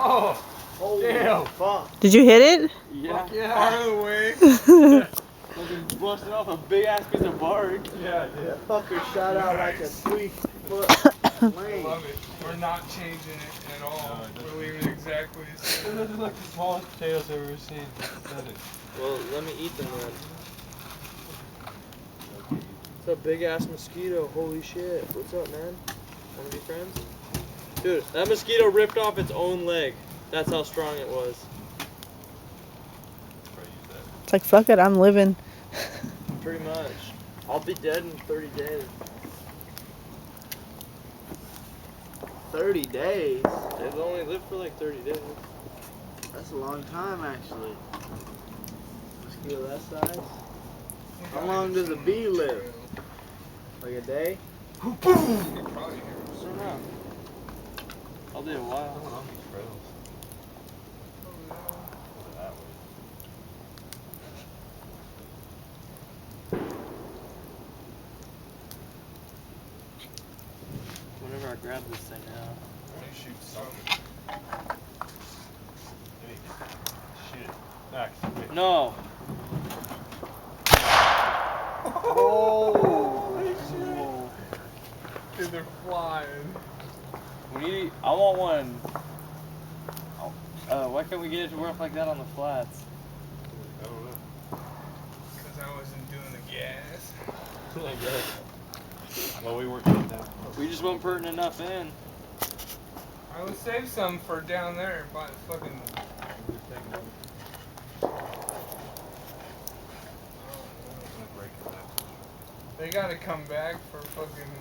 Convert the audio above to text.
Oh, Holy damn. fuck. Did you hit it? Yeah. Yeah. Part of the way. Fucking busted off a big ass piece of bark. Yeah, dude. That fucker shot out like a 3-foot I flame. love it. We're not changing it at all. We're leaving it exactly the same. This is like the smallest potatoes I've ever seen. Well, let me eat them then. It's a big ass mosquito. Holy shit. What's up, man? Wanna be friends? Dude, that mosquito ripped off its own leg. That's how strong it was. It's like, fuck it, I'm living. Pretty much. I'll be dead in 30 days. 30 days? They've only lived for like 30 days. That's a long time, actually. Mosquito that size? How long does a bee live? Like a day? Probably here. I don't know. I'll do a while. Whenever I grab this thing out. Let me shoot something. Shoot it. Max. No. Holy shit. Dude, they're flying. I want one. Why can't we get it to work like that on the flats? I don't know. Because I wasn't doing the gas. I guess. Well, we weren't getting that. We just weren't putting enough in. I would save some for down there by the fucking. They gotta come back for fucking